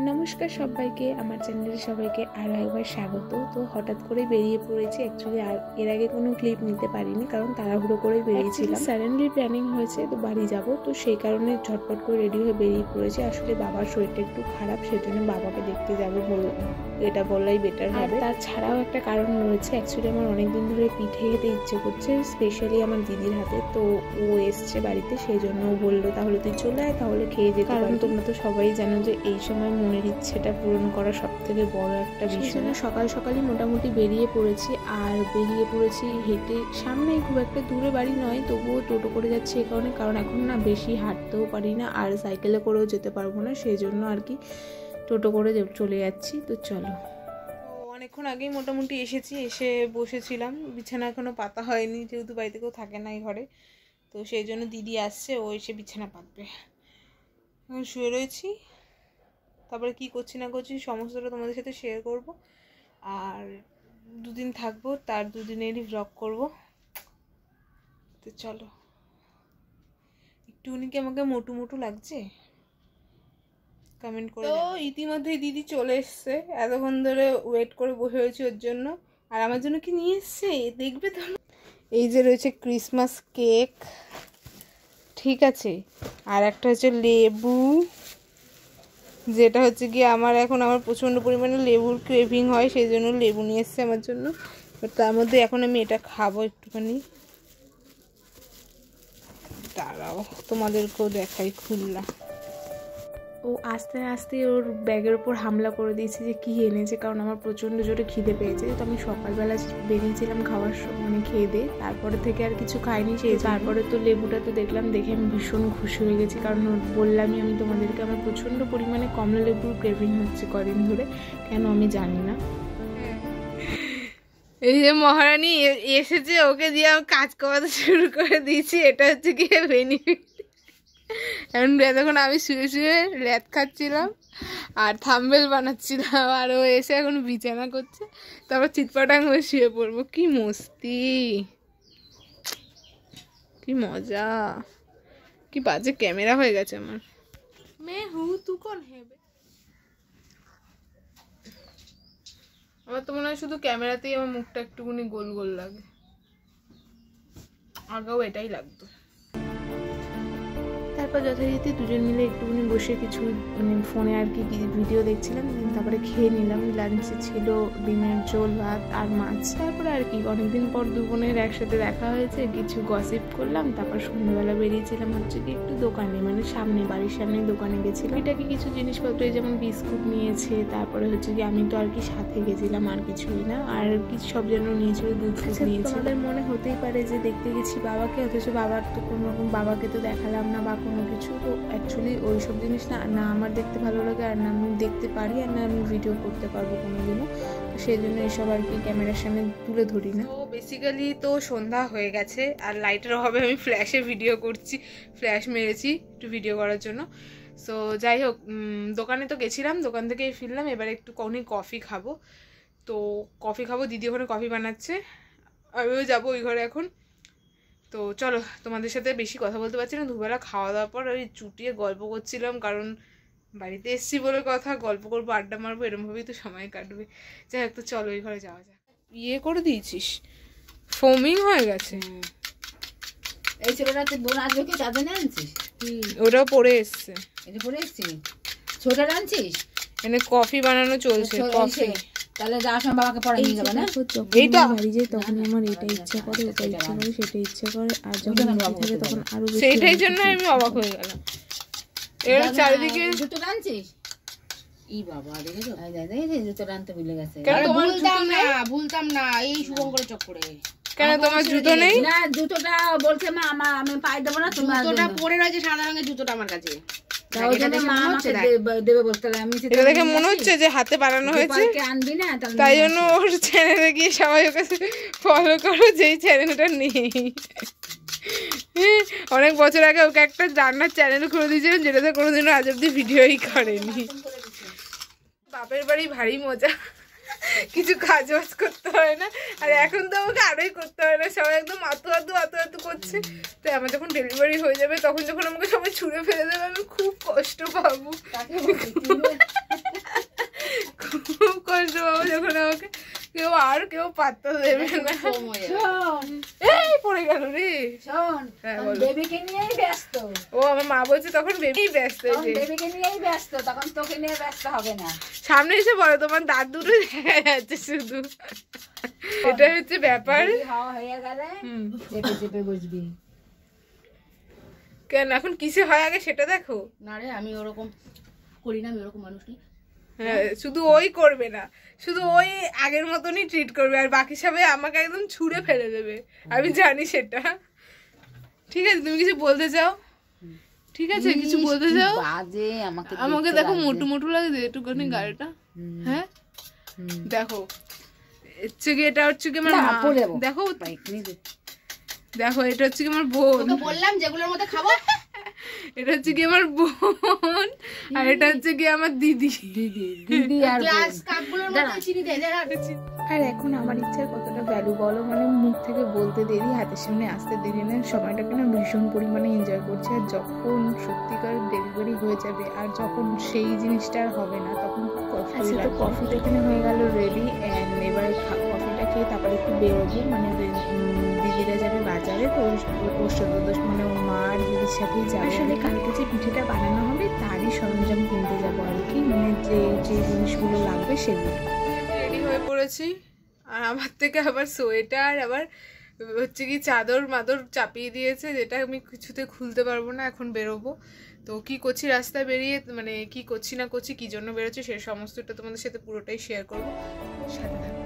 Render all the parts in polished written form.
নমস্কার সবাইকে, আমার চ্যানেলে সবাইকে আরও একবার স্বাগত। তো হঠাৎ করে বেরিয়ে পড়েছি, অ্যাকচুয়ালি এর আগে কোনো ক্লিপ নিতে পারিনি, কারণ তাড়াহুড়ো করে বেরিয়েছিলাম। সাডেনলি প্ল্যানিং হয়েছে তো বাড়ি যাব, তো সেই কারণে ঝটপট করে রেডি হয়ে বেরিয়ে পড়েছি। আসলে বাবার শরীরটা একটু খারাপ, সেজন্য বাবাকে দেখতে যাব, এটা বললেই বেটার হবে। তাছাড়াও একটা কারণ রয়েছে, অ্যাকচুয়ালি আমার অনেকদিন ধরে পিঠে খেতে ইচ্ছে করছে, স্পেশালি আমার দিদির হাতে। তো ও এসছে বাড়িতে, সেই জন্য ও বললো তাহলে তুই চলে আয়, তাহলে খেয়ে যেতে। কারণ তোমরা তো সবাই জানো যে এই সময় মনের ইচ্ছেটা পূরণ করা সব থেকে বড় একটা বিষয়। সকাল সকালই মোটামুটি বেরিয়ে পড়েছি, আর বেরিয়ে পড়েছি হেঁটে। সামনে খুব একটা দূরে বাড়ি নয়, তবুও টোটো করে যাচ্ছি এই কারণে, কারণ এখন না বেশি হাঁটতেও পারি না, আর সাইকেলে করেও যেতে পারবো না, সেই জন্য আর কি টোটো করে চলে যাচ্ছি। তো চলো। অনেকক্ষণ আগেই মোটামুটি এসেছি, এসে বসেছিলাম। বিছানা এখনো পাতা হয়নি, যেহেতু বাড়িতে কেউ থাকে না এই ঘরে, তো সেই জন্য দিদি আসছে, ও এসে বিছানা পাতবে। এখন শুয়ে রয়েছি, তারপরে কি করছি না করছি সমস্তটা তোমাদের সাথে শেয়ার করব। আর দুদিন থাকবো, তার দুদিনেরই ব্লগ করব। তো চলো। একটুখানি কি আমাকে মোটু মোটু লাগছে কমেন্ট করে। তো ইতিমধ্যেই দিদি চলে এসছে, এতক্ষণ ধরে ওয়েট করে বসে রয়েছি ওর জন্য। আর আমার জন্য কি নিয়ে এসছে দেখবে তো। এই যে রয়েছে ক্রিসমাস কেক, ঠিক আছে, আর একটা হচ্ছে লেবু, যেটা হচ্ছে কি আমার প্রচণ্ড পরিমাণে লেবুর ক্রেভিং হয়, সেই জন্য লেবু নিয়ে এসছে আমার জন্য। তার মধ্যে এখন আমি এটা খাবো একটুখানি। দাঁড়াও তোমাদেরকেও দেখাই খুললা। ও আস্তে আস্তে ওর ব্যাগের ওপর হামলা করে দিয়েছে যে কী এনেছে, কারণ আমার প্রচণ্ড জোরে খিদে পেয়েছে। তো আমি সকালবেলা বেরিয়েছিলাম খাওয়ার মানে খেয়ে দিয়ে, তারপরে থেকে আর কিছু খাইনি। সেই তারপরে তো লেবুটা তো দেখলাম, দেখে আমি ভীষণ খুশি হয়ে গেছি, কারণ বললামই আমি তোমাদেরকে আমার প্রচণ্ড পরিমাণে কমলা লেবুর ক্রেভিং হচ্ছে কদিন ধরে, কেন আমি জানি না। এই যে মহারানী এসেছে, ওকে দিয়ে আমি কাজ করাতে শুরু করে দিয়েছি, এটা হচ্ছে কি বেনিফিট। এখন এতক্ষণ আমি শুয়ে শুয়ে ল্যাদ খাচ্ছিলাম আর থাম্বেল বানাচ্ছিলাম, আর ও এসে এখন বিছানা করছে, তারপর চিৎপাটাং হয়ে শুয়ে পড়বো। কি মস্তি, কি মজা, কি বাজে ক্যামেরা হয়ে গেছে আমার। তু কোন হেবে, আমার তো মনে হয় শুধু ক্যামেরাতেই আমার মুখটা একটুখানি গোল গোল লাগে, আগেও এটাই লাগতো। তারপর যথারীতি দুজন মিলে একটুখানি বসে কিছু মানে ফোনে আর কি ভিডিও দেখছিলাম। তারপরে খেয়ে নিলাম। লাঞ্চে ছিল ডিমের ঝোল, ভাত আর মাছ। তারপরে আর কি অনেকদিন পর দু বোনের একসাথে দেখা হয়েছে, কিছু গসিপ করলাম। তারপর সন্ধ্যাবেলা বেরিয়েছিলাম হচ্ছে কি একটু দোকানে, মানে সামনে বাড়ির সামনে দোকানে গেছিলাম। এটাকে কিছু জিনিসপত্র যেমন বিস্কুট নিয়েছে, তারপরে হচ্ছে কি আমি তো আর কি সাথে গেছিলাম, আর কিছুই না। আর কিছু সব যেন নিয়েছিল, দুধ নিয়েছে। তোমাদের মনে হতেই পারে যে দেখতে গেছি বাবাকে, অথচ বাবার তো কোনো রকম, বাবাকে তো দেখালাম না বা কোনো কিছু। তো অ্যাকচুয়ালি ওই সব জিনিস না আমার দেখতে ভালো লাগে, আর না আমি দেখতে পারি, আর না আমি ভিডিও করতে পারবো কোনোদিনও। সেই জন্য এসব আর কি ক্যামেরার সামনে তুলে ধরি না। তো বেসিক্যালি তো সন্ধ্যা হয়ে গেছে, আর লাইটের অভাবে আমি ফ্ল্যাশে ভিডিও করছি, ফ্ল্যাশ মেরেছি একটু ভিডিও করার জন্য। সো যাই হোক, দোকানে তো গেছিলাম, দোকান থেকে ফিরলাম, এবার একটু কফি খাবো। তো কফি খাবো, দিদি ওখানে কফি বানাচ্ছে, আমিও যাবো ওই ঘরে এখন। তো চলো, তোমাদের সাথে বেশি কথা বলতে পারছি না। দুবেলা খাওয়া দাওয়ার পর ওই চুটিয়ে গল্প করছিলাম, কারণ বাড়িতে এসছি বলে কথা, গল্প করবো, আড্ডা মারবো, এরমভাবেই তো সময় কাটবে। যাই হোক, তো চলো ওই ঘরে যাওয়া যাক। ইয়ে করে দিয়েছিস, ফোমিং হয়ে গেছে। এই ছেলেটা বোন আসবে কি, তাদের আনছিস? ওটাও পরে এসছে, এটা পরে এসছিস, ছোটা আনছিস? এনে কফি বানানো চলছে, কফি। তাহলে যাওয়ার সময় বাবাকে পড়া নিয়ে যাবে না? এইটা বাড়ি যাই তখনই আমার এটা ইচ্ছা করে, ওটা ইচ্ছা করে, সেটা ইচ্ছা করে, আর যখন থাকে তখন আরো বেশি। সেইটাই জন্য আমি অবাক হয়ে গেলাম। এর চারিদিকে জুতো আনছিস? ই বাবা, দেখেছো জুতো আনতে ভুলে গেছে। ভুলতাম না এই শুভঙ্করের চক্করে। কেন তোমার জুতো নেই? না, জুতোটা বলছে মা আমি পায়ে দেবো না, জুতোটা পরে রয়েছে সাদা রঙের জুতোটা আমার কাছে। দেখে মনে হচ্ছে যে হাতে বানানো হয়েছে, তাই জন্য ওর চ্যানেলে গিয়ে সবাই ওকে ফলো করো, যেই চ্যানেলটা নেই। অনেক বছর আগে ওকে একটা রান্নার চ্যানেল খুলে দিয়েছিলাম, যেটাতে কোনোদিনও আজ অব্দি ভিডিওই করেনি। বাপের বাড়ি ভারী মজা, কিছু কাজ বাজ করতে হয় না, আর এখন তো আমাকে আরোই করতে হয় না, সবাই একদম আতু করছে। তো আমার যখন ডেলিভারি হয়ে যাবে, তখন যখন আমাকে সবাই ছুঁড়ে ফেলে দেবে, আমি খুব কষ্ট পাবো। এখন আমাকে কেউ পাত্তা দেবে না। এই পড়ে গেল রে। বেবিকে নিয়েই ব্যস্ত। ও আমার মা বলছে তখন বেবি ব্যস্ত, বেবিকে নিয়েই ব্যস্ত, তখন তোকে নিয়ে ব্যস্ত হবে না। সামনে এসে বলো তোমার দাঁত দুটো দেখা যাচ্ছে শুধু, এটা হচ্ছে ব্যাপার। হাওয়া হয়ে গেলে চেপে চেপে বসবি। কেন এখন কিসে হয় আগে সেটা দেখো না রে, আমি ওরকম করি না, আমি ওরকম মানুষ নেই। হ্যাঁ, শুধু ওই করবে না, শুধু ওই আগের মতনই ট্রিট করবে, আর বাকি সবাই আমাকে একদম ছুঁড়ে ফেলে দেবে, আমি জানি সেটা। ঠিক আছে, তুমি কিছু বলতে চাও? ঠিক আছে, কিছু বলতে চাও? আমাকে দেখো মোটু মোটু লাগে একটুখানি গাড়িটা। হ্যাঁ দেখো, হচ্ছে কি এটা হচ্ছে কি আমার মা, দেখো দেখো এটা হচ্ছে কি আমার বোন, বললাম যেগুলোর মধ্যে খাবো। এটা হচ্ছে কি আমার বোন, আর এটা হচ্ছে কি আমার দিদি। আর গ্লাস কাপগুলোর মধ্যে চিনি দে। আর এখন আমার ইচ্ছার কতটা ভ্যালু বলো, মানে মুখ থেকে বলতে দেরি, হাতের সামনে আসতে দেরি না, সময়টাকে না ভীষণ পরিমাণে এনজয় করছে। আর যখন সত্যিকার ডেলিভারি হয়ে যাবে আর যখন সেই জিনিসটা আর হবে না, তখন কফি, তো কফিটা এখানে হয়ে গেল রেডি। অ্যান্ড এবার কফিটা খেয়ে তারপরে একটু বেরোবো, মানে দিদিরা যাবে বাজারে, তো ওর চতুর্দশ মানে ওর মা আর দিদির সাথেই যাবে। আসলে কালকে যে পিঠেটা বানানো হবে তারই সরঞ্জাম কিনতে যাবো আর কি, মানে যে জিনিসগুলো লাগবে সেগুলো। রেডি হয়ে পড়েছি, আর আমার থেকে আবার সোয়েটার, আবার হচ্ছে কি চাদর মাদর চাপিয়ে দিয়েছে, যেটা আমি কিছুতে খুলতে পারবো না। এখন বেরোবো, তো কি করছি রাস্তায় বেরিয়ে, মানে কি করছি না করছি, কি জন্য বেরোচ্ছি, সে সমস্তটা তোমাদের সাথে পুরোটাই শেয়ার করবো, সাথে থাকো।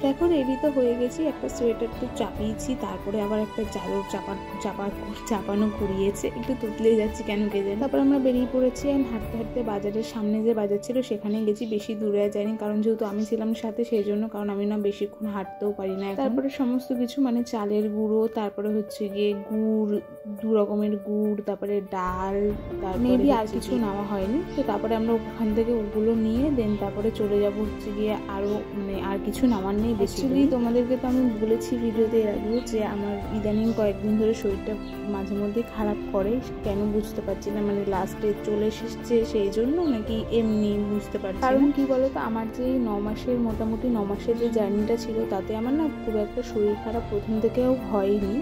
দেখো রেডি তো হয়ে গেছি, একটা সোয়েটার তো চাপিয়েছি, তারপরে আবার একটা চাদর চাপানো ঘুরিয়েছে, একটু তুতলে যাচ্ছি কেন কে জানি। তারপর আমরা বেরিয়ে পড়েছি, আর হাঁটতে হাঁটতে বাজারের সামনে যে বাজার ছিল সেখানে গেছি, বেশি দূরে যাইনি, কারণ যেহেতু আমি ছিলাম সাথে সেই জন্য, কারণ আমি না বেশিক্ষণ হাঁটতেও পারি না। তারপরে সমস্ত কিছু মানে চালের গুঁড়ো, তারপরে হচ্ছে গিয়ে গুড়, 2 রকমের গুড়, তারপরে ডাল, তারপরে মেবি আর কিছু নেওয়া হয়নি। তো তারপরে আমরা ওখান থেকে ওগুলো নিয়ে দেন তারপরে চলে যাবো হচ্ছে গিয়ে আরো, মানে আর কিছু নেওয়ার নেই। বেসিক্যালি তোমাদেরকে তো আমি বলেছি ভিডিওতে এর আগেও যে আমার ইদানিং কয়েকদিন ধরে শরীরটা মাঝে মধ্যে খারাপ করে, কেন বুঝতে পারছি না, মানে লাস্টে চলে এসেছে সেই জন্য নাকি এমনি বুঝতে পারছি। কারণ কি বলতো, আমার যে 9 মাসের মোটামুটি 9 মাসের যে জার্নিটা ছিল তাতে আমার না খুব একটা শরীর খারাপ প্রথম থেকেও হয়নি,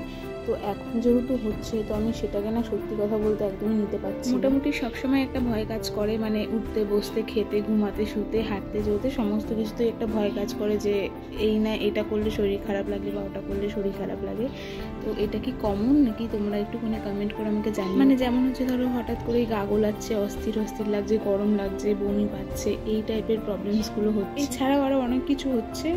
তো এখন যেহেতু হচ্ছে তো আমি সেটাকে না সত্যি কথা বলতে একদমই নিতে পারছি। মোটামুটি সবসময় একটা ভয় কাজ করে, মানে উঠতে বসতে খেতে ঘুমাতে শুতে হাঁটতে চলতে সমস্ত কিছুতেই একটা ভয় কাজ করে যে এই না এটা করলে শরীর খারাপ লাগে বা ওটা করলে শরীর খারাপ লাগে। তো এটা কি কমন নাকি তোমরা একটুখানি কমেন্ট করে আমাকে জানিও। মানে যেমন হচ্ছে ধরো হঠাৎ করেই গা গোলাচ্ছে, অস্থির লাগছে, গরম লাগছে, বমি পাচ্ছে, এই টাইপের প্রবলেমসগুলো হচ্ছে। এছাড়াও আরও অনেক কিছু হচ্ছে,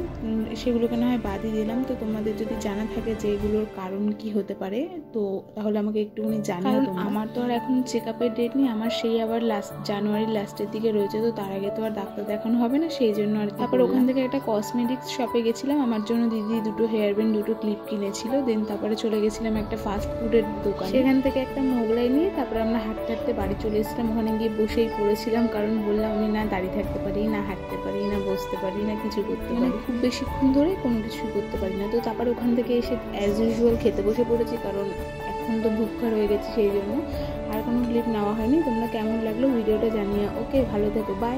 সেগুলোকে না হয় বাদই দিলাম। তো তোমাদের যদি জানা থাকে যে এগুলোর কারণ কি হতে পারে তো তাহলে আমাকে একটুখানি জানাও। আমার তো আর এখন চেক আপের ডেট নেই, আমার সেই আবার জানুয়ারির লাস্টের দিকে রয়েছে, তো তার আগে তো আর ডাক্তার দেখানো হবে না, সেই জন্য আর। তারপর ওখান থেকে একটা কসমেটিক্স শপে গেছিলাম, আমার জন্য দিদি 2 হেয়ার ব্যান্ড 2 ক্লিপ কিনেছিল। দেন তারপরে চলে গেছিলাম একটা ফাস্ট ফুডের দোকান, সেখান থেকে একটা মোগলাই নিয়ে তারপরে আমরা হাঁটতে হাঁটতে বাড়ি চলে এসেছিলাম। ওখানে গিয়ে বসেই পড়েছিলাম, কারণ বললাম আমি না দাঁড়িয়ে থাকতে পারি না, হাঁটতে পারি না, বসতে পারি না, কিছু করতে পারি, খুব বেশিক্ষণ ধরে কোনো কিছু করতে পারি না। তো তারপর ওখান থেকে এসে অ্যাজ ইউজুয়াল খেতে বসে পড়েছি, কারণ এখন তো ভুক্কা রয়ে গেছে সেই জন্য। আর কোনো ক্লিপ নেওয়া হয়নি। তোমরা কেমন লাগলো ভিডিওটা জানিও। ওকে, ভালো থেকো, বাই।